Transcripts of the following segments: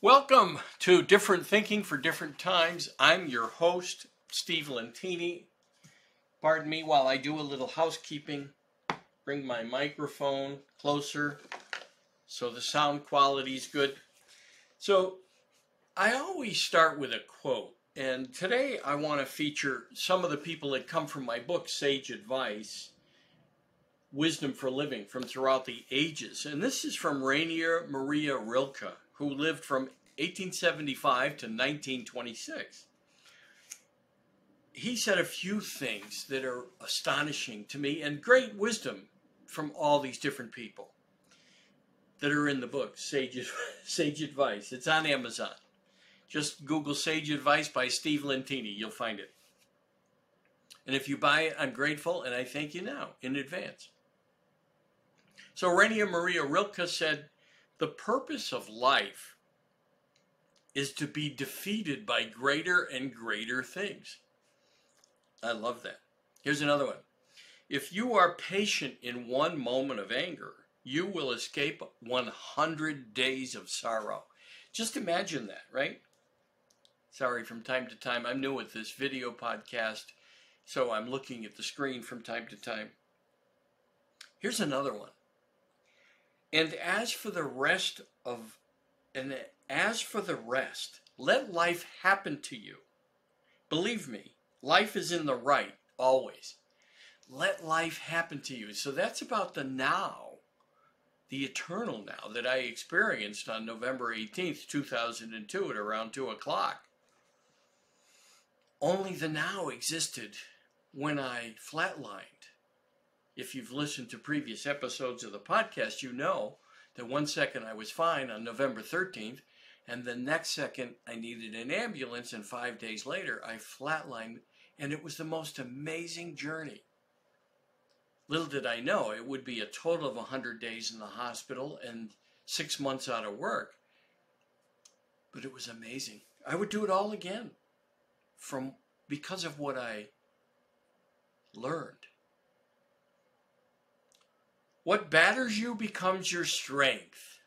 Welcome to Different Thinking for Different Times. I'm your host, Steve Lentini. Pardon me while I do a little housekeeping. Bring my microphone closer so the sound quality is good. So I always start with a quote, and today I want to feature some of the people that come from my book, Sage Advice, Wisdom for Living from Throughout the Ages. And this is from Rainer Maria Rilke, who lived from 1875 to 1926. He said a few things that are astonishing to me and great wisdom from all these different people that are in the book, Sage Advice. It's on Amazon. Just Google Sage Advice by Steve Lentini. You'll find it. And if you buy it, I'm grateful, and I thank you now in advance. So Rainer Maria Rilke said, "The purpose of life is to be defeated by greater and greater things." I love that. Here's another one. "If you are patient in one moment of anger, you will escape 100 days of sorrow." Just imagine that, right? Sorry, from time to time, I'm new at this video podcast, so I'm looking at the screen from time to time. Here's another one. As for the rest, let life happen to you. Believe me, life is in the right, always. Let life happen to you. So that's about the now, the eternal now that I experienced on November 18th, 2002 at around 2 o'clock. Only the now existed when I flatlined. If you've listened to previous episodes of the podcast, you know that 1 second I was fine on November 13th, and the next second I needed an ambulance, and 5 days later I flatlined, and it was the most amazing journey. Little did I know it would be a total of 100 days in the hospital and 6 months out of work. But it was amazing. I would do it all again because of what I learned. What batters you becomes your strength.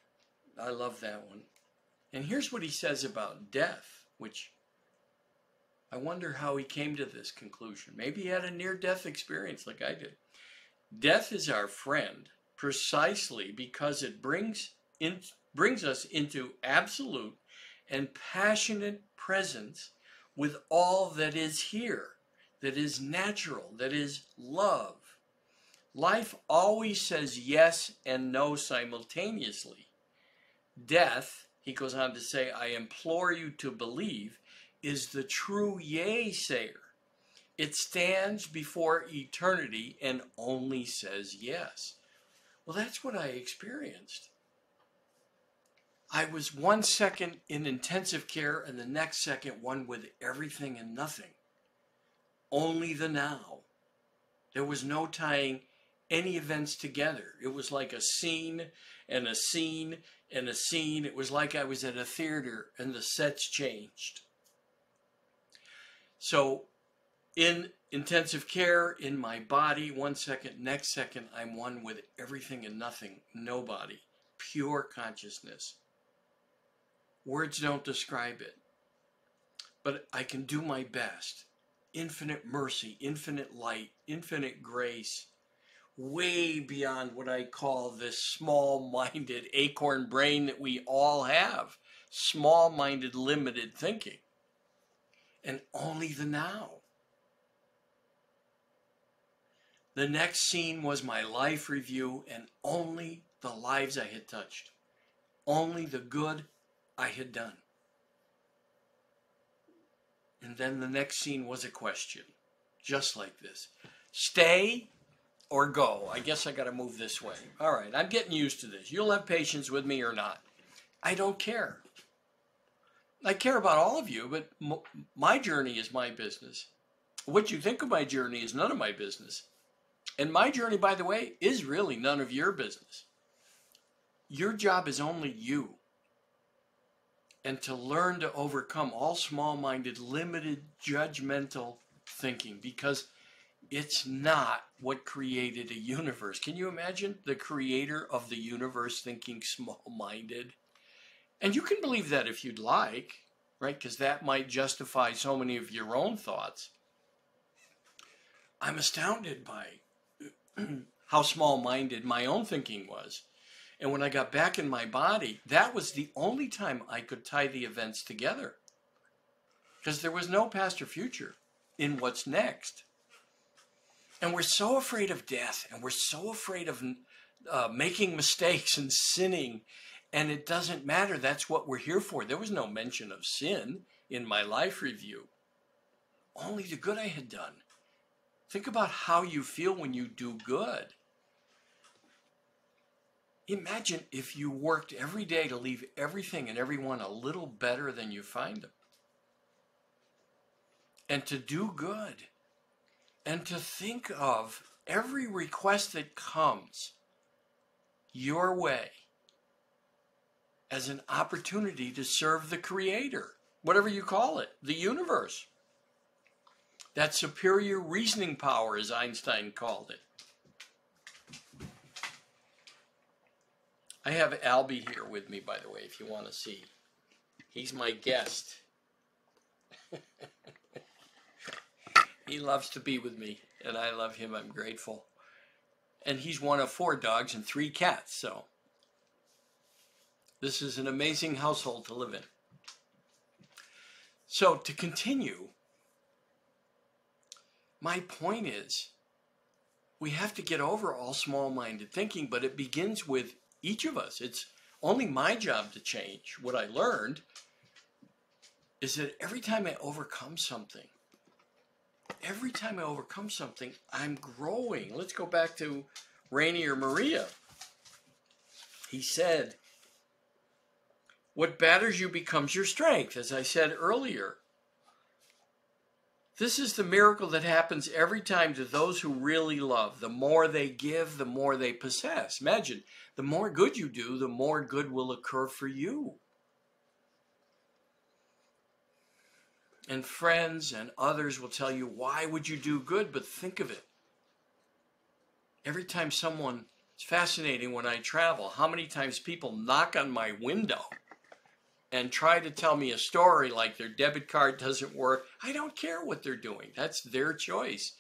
I love that one. And here's what he says about death, which I wonder how he came to this conclusion. Maybe he had a near-death experience like I did. "Death is our friend precisely because it brings us into absolute and passionate presence with all that is here, that is natural, that is love. Life always says yes and no simultaneously. Death," he goes on to say, "I implore you to believe, is the true yea-sayer. It stands before eternity and only says yes." Well, that's what I experienced. I was 1 second in intensive care and the next second one with everything and nothing. Only the now. There was no tying any events together. It was like a scene and a scene and a scene. It was like I was at a theater and the sets changed. So in intensive care, in my body, 1 second, next second, I'm one with everything and nothing, nobody, pure consciousness. Words don't describe it, but I can do my best. Infinite mercy, infinite light, infinite grace, way beyond what I call this small-minded acorn brain that we all have. Small-minded, limited thinking. And only the now. The next scene was my life review and only the lives I had touched. Only the good I had done. And then the next scene was a question. Just like this. Stay or go? I guess I got to move this way. All right, I'm getting used to this. You'll have patience with me or not. I don't care. I care about all of you, but my journey is my business. What you think of my journey is none of my business. And my journey, by the way, is really none of your business. Your job is only you. And to learn to overcome all small-minded, limited, judgmental thinking, because it's not what created a universe. Can you imagine the creator of the universe thinking small-minded? And you can believe that if you'd like, right? Because that might justify so many of your own thoughts. I'm astounded by how small-minded my own thinking was. And when I got back in my body, that was the only time I could tie the events together. Because there was no past or future in what's next. And we're so afraid of death, and we're so afraid of making mistakes and sinning, and it doesn't matter. That's what we're here for. There was no mention of sin in my life review, only the good I had done. Think about how you feel when you do good. Imagine if you worked every day to leave everything and everyone a little better than you find them. And to do good. And to think of every request that comes your way as an opportunity to serve the Creator, whatever you call it, the universe. That superior reasoning power, as Einstein called it. I have Albie here with me, by the way, if you want to see. He's my guest. He loves to be with me, and I love him. I'm grateful. And he's one of 4 dogs and 3 cats, so this is an amazing household to live in. So to continue, my point is, we have to get over all small-minded thinking, but it begins with each of us. It's only my job to change. What I learned is that every time I overcome something, I'm growing. Let's go back to Rainier Maria. He said, what batters you becomes your strength, as I said earlier. This is the miracle that happens every time to those who really love. The more they give, the more they possess. Imagine, the more good you do, the more good will occur for you. And friends and others will tell you, why would you do good? But think of it. Every time someone, it's fascinating when I travel, how many times people knock on my window and try to tell me a story like their debit card doesn't work. I don't care what they're doing. That's their choice.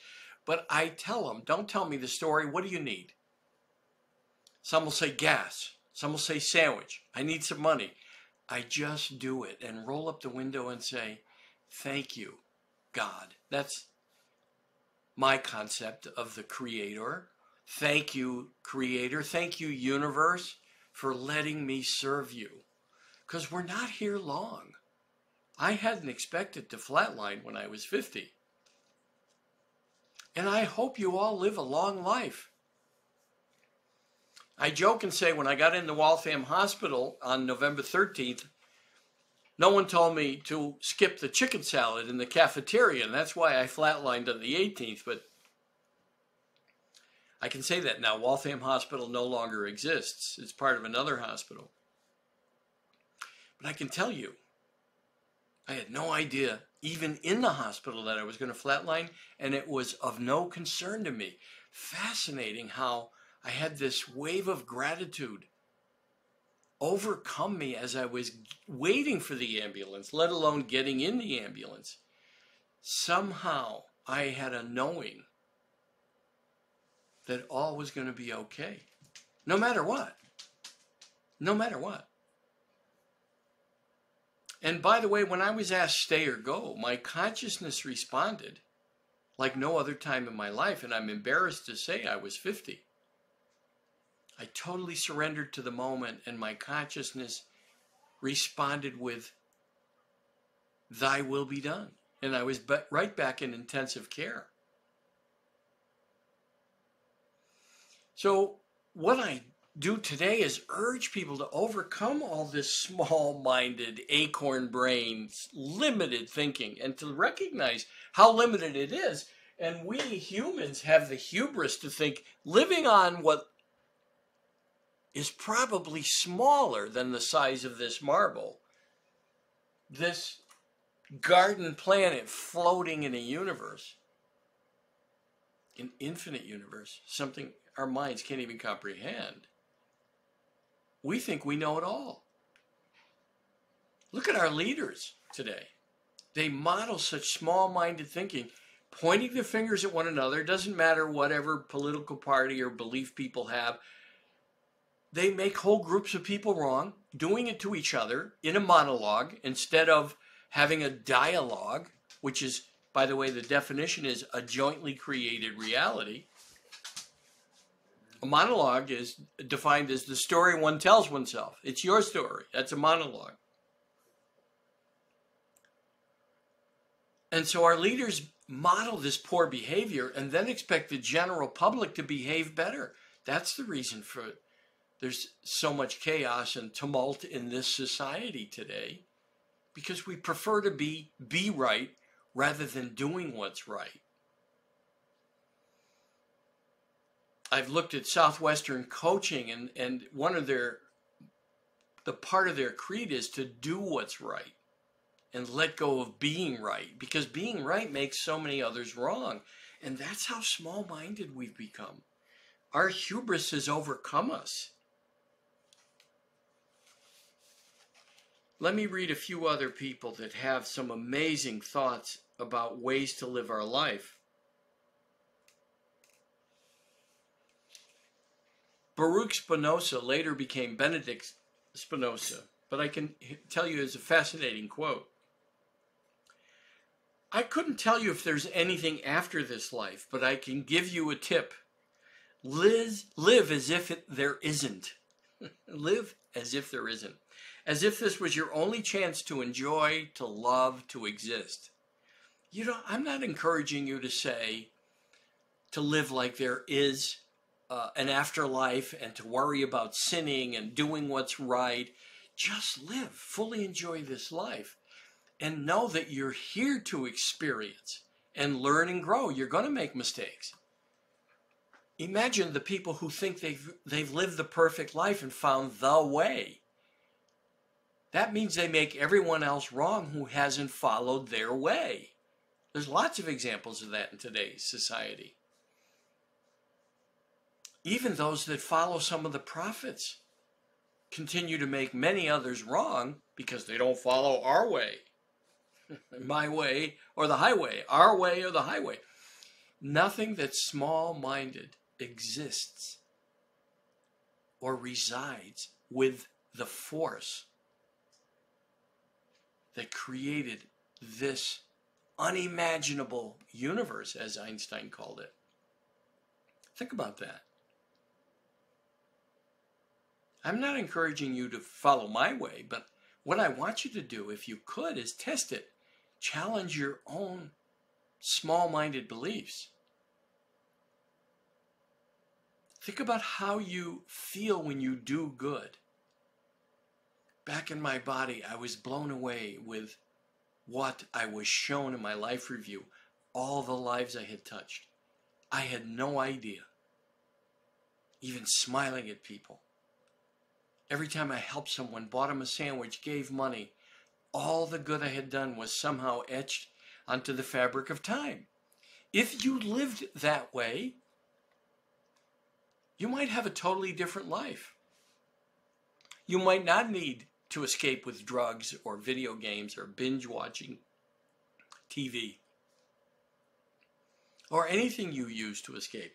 But I tell them, don't tell me the story. What do you need? Some will say gas. Some will say sandwich. I need some money. I just do it and roll up the window and say, thank you, God. That's my concept of the Creator. Thank you, Creator. Thank you, universe, for letting me serve you. Because we're not here long. I hadn't expected to flatline when I was 50. And I hope you all live a long life. I joke and say when I got into Waltham Hospital on November 13th, no one told me to skip the chicken salad in the cafeteria, and that's why I flatlined on the 18th. But I can say that now. Waltham Hospital no longer exists. It's part of another hospital. But I can tell you, I had no idea, even in the hospital, that I was going to flatline, and it was of no concern to me. Fascinating how I had this wave of gratitude overcome me as I was waiting for the ambulance, let alone getting in the ambulance. Somehow I had a knowing that all was going to be okay, no matter what. No matter what. And by the way, when I was asked stay or go, my consciousness responded like no other time in my life, and I'm embarrassed to say I was 50. I totally surrendered to the moment, and my consciousness responded with, thy will be done. And I was right back in intensive care. So what I do today is urge people to overcome all this small-minded, acorn brains, limited thinking, and to recognize how limited it is. And we humans have the hubris to think living on what is probably smaller than the size of this marble, this garden planet floating in a universe, an infinite universe, something our minds can't even comprehend. We think we know it all. Look at our leaders today. They model such small-minded thinking, pointing their fingers at one another. It doesn't matter whatever political party or belief people have. They make whole groups of people wrong, doing it to each other in a monologue instead of having a dialogue, which is, by the way, the definition is a jointly created reality. A monologue is defined as the story one tells oneself. It's your story. That's a monologue. And so our leaders model this poor behavior and then expect the general public to behave better. That's the reason for there's so much chaos and tumult in this society today, because we prefer to be right rather than doing what's right. I've looked at Southwestern coaching, and one of the part of their creed is to do what's right and let go of being right, because being right makes so many others wrong. And that's how small-minded we've become. Our hubris has overcome us. Let me read a few other people that have some amazing thoughts about ways to live our life. Baruch Spinoza later became Benedict Spinoza, but I can tell you it's a fascinating quote. I couldn't tell you if there's anything after this life, but I can give you a tip. Live as if there isn't. Live as if there isn't. As if this was your only chance to enjoy, to love, to exist. I'm not encouraging you to live like there is an afterlife and to worry about sinning and doing what's right. Just live, fully enjoy this life, and know that you're here to experience and learn and grow. You're going to make mistakes. Imagine the people who think they've lived the perfect life and found the way. That means they make everyone else wrong who hasn't followed their way. There's lots of examples of that in today's society. Even those that follow some of the prophets continue to make many others wrong because they don't follow our way. My way or the highway. Our way or the highway. Nothing that's small-minded exists or resides with the force that created this unimaginable universe, as Einstein called it. Think about that. I'm not encouraging you to follow my way, but what I want you to do, if you could, is test it. Challenge your own small-minded beliefs. Think about how you feel when you do good. Back in my body, I was blown away with what I was shown in my life review, all the lives I had touched. I had no idea. Even smiling at people. Every time I helped someone, bought them a sandwich, gave money, all the good I had done was somehow etched onto the fabric of time. If you lived that way, you might have a totally different life. You might not need to escape with drugs or video games or binge watching TV or anything you use to escape.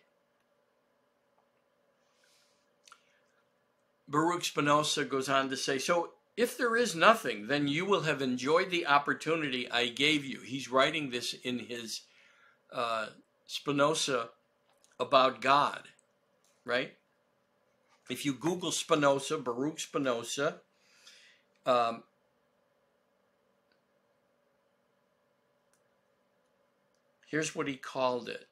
Baruch Spinoza goes on to say, so if there is nothing, then you will have enjoyed the opportunity I gave you. He's writing this in his Spinoza about God, right? If you Google Spinoza, Baruch Spinoza, here's what he called it.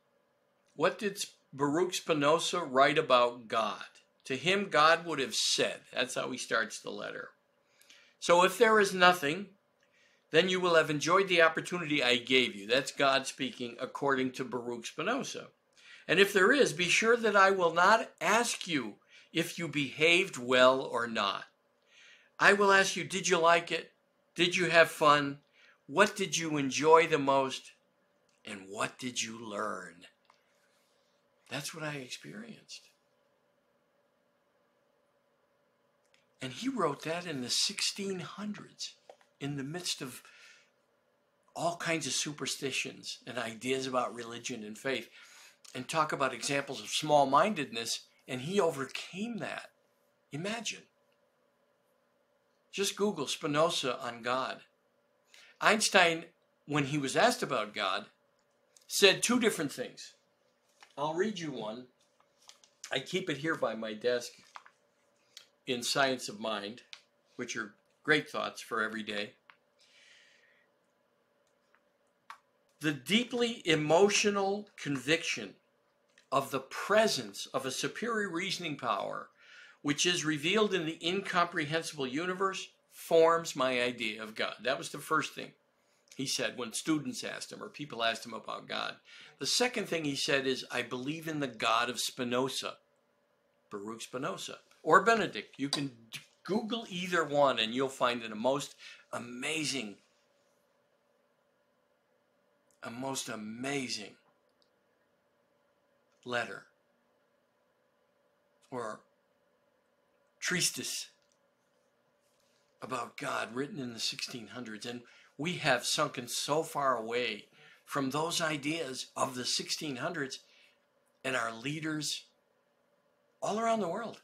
What did Baruch Spinoza write about God? To him, God would have said. That's how he starts the letter. So if there is nothing, then you will have enjoyed the opportunity I gave you. That's God speaking according to Baruch Spinoza. And if there is, be sure that I will not ask you if you behaved well or not. I will ask you, did you like it? Did you have fun? What did you enjoy the most? And what did you learn? That's what I experienced. And he wrote that in the 1600s. in the midst of all kinds of superstitions and ideas about religion and faith, and talk about examples of small-mindedness, and he overcame that. Imagine. Just Google Spinoza on God. Einstein, when he was asked about God, said two different things. I'll read you one. I keep it here by my desk in Science of Mind, which are great thoughts for every day. The deeply emotional conviction of the presence of a superior reasoning power, which is revealed in the incomprehensible universe, forms my idea of God. That was the first thing he said when students asked him or people asked him about God. The second thing he said is, I believe in the God of Spinoza, Baruch Spinoza, or Benedict. You can Google either one and you'll find it a most amazing letter or treatise about God written in the 1600s. And we have sunken so far away from those ideas of the 1600s, and our leaders all around the world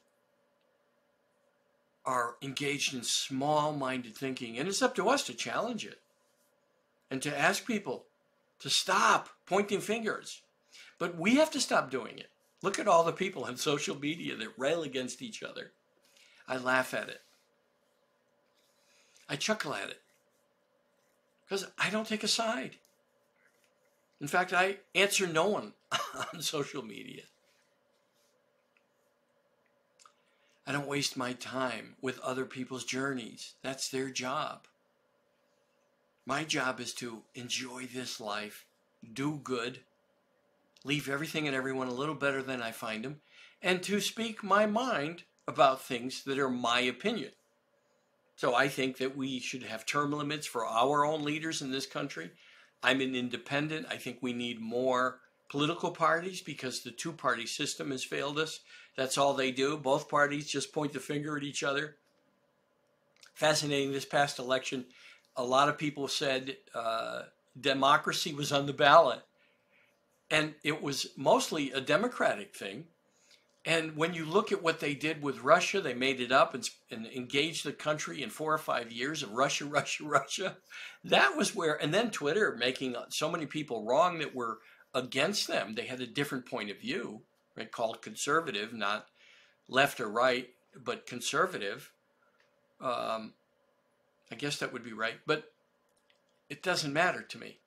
are engaged in small-minded thinking. And it's up to us to challenge it and to ask people to stop pointing fingers. But we have to stop doing it. Look at all the people on social media that rail against each other. I laugh at it. I chuckle at it. Because I don't take a side. In fact, I answer no one on social media. I don't waste my time with other people's journeys. That's their job. My job is to enjoy this life, do good, leave everything and everyone a little better than I find them, and to speak my mind about things that are my opinion. So I think that we should have term limits for our own leaders in this country. I'm an independent. I think we need more political parties because the two-party system has failed us. That's all they do. Both parties just point the finger at each other. Fascinating, this past election, a lot of people said democracy was on the ballot. And it was mostly a Democratic thing. And when you look at what they did with Russia, they made it up and engaged the country in 4 or 5 years of Russia, Russia, Russia. That was where, and then Twitter making so many people wrong that were against them. They had a different point of view, right, called conservative, not left or right, but conservative. I guess that would be right, but it doesn't matter to me.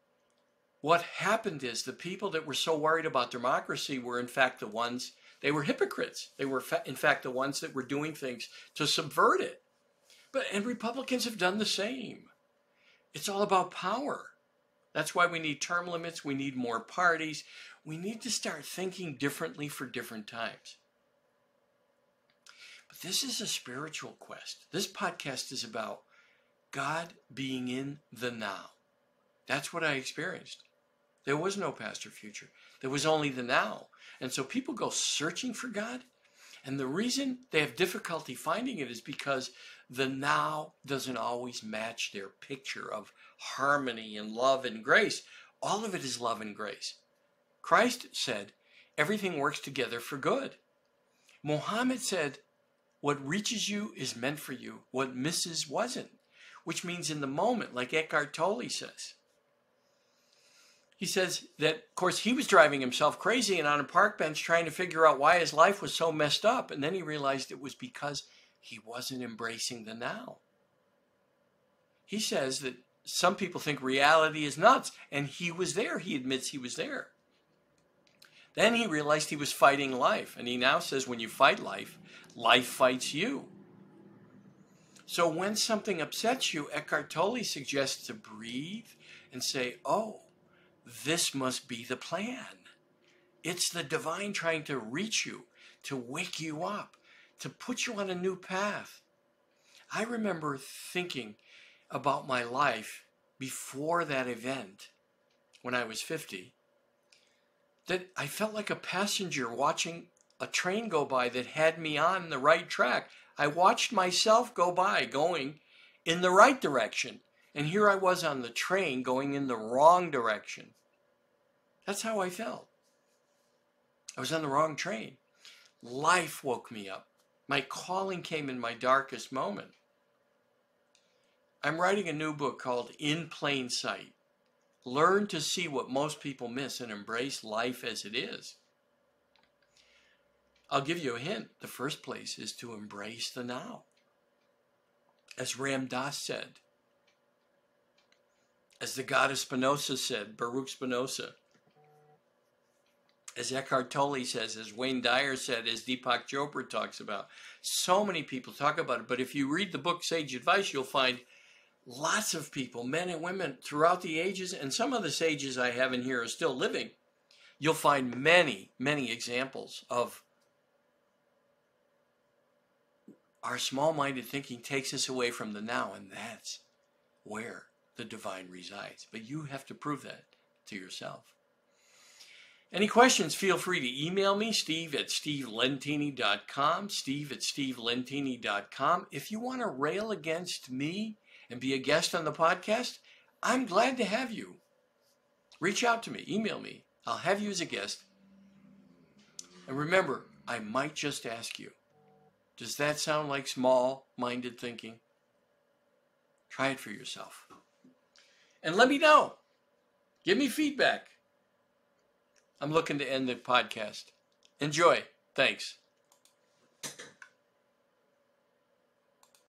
What happened is the people that were so worried about democracy were in fact the ones, they were hypocrites. They were in fact the ones that were doing things to subvert it. And Republicans have done the same. It's all about power. That's why we need term limits. We need more parties. We need to start thinking differently for different times. But this is a spiritual quest. This podcast is about God being in the now. That's what I experienced. There was no past or future. There was only the now. And so people go searching for God. And the reason they have difficulty finding it is because the now doesn't always match their picture of harmony and love and grace. All of it is love and grace. Christ said, everything works together for good. Muhammad said, what reaches you is meant for you. What misses wasn't. Which means in the moment, like Eckhart Tolle says. He says that, of course, he was driving himself crazy and on a park bench trying to figure out why his life was so messed up. And then he realized it was because he wasn't embracing the now. He says that some people think reality is nuts, and he was there. He admits he was there. Then he realized he was fighting life, and he now says when you fight life, life fights you. So when something upsets you, Eckhart Tolle suggests to breathe and say, oh, this must be the plan. It's the divine trying to reach you, to wake you up, to put you on a new path. I remember thinking about my life before that event, when I was 50, that I felt like a passenger watching a train go by that had me on the right track. I watched myself go by, going in the right direction. And here I was on the train going in the wrong direction. That's how I felt. I was on the wrong train. Life woke me up. My calling came in my darkest moment. I'm writing a new book called In Plain Sight. Learn to see what most people miss and embrace life as it is. I'll give you a hint. The first place is to embrace the now. As Ram Dass said, as the god of Spinoza said, Baruch Spinoza, as Eckhart Tolle says, as Wayne Dyer said, as Deepak Chopra talks about. So many people talk about it, but if you read the book Sage Advice, you'll find lots of people, men and women, throughout the ages, and some of the sages I have in here are still living. You'll find many, many examples of our small-minded thinking takes us away from the now, and that's where the divine resides. But you have to prove that to yourself. Any questions, feel free to email me, steve@stevelentini.com, steve@stevelentini.com. If you want to rail against me and be a guest on the podcast, I'm glad to have you. Reach out to me, email me. I'll have you as a guest. And remember, I might just ask you, does that sound like small-minded thinking? Try it for yourself. And let me know. Give me feedback. I'm looking to end the podcast. Enjoy. Thanks.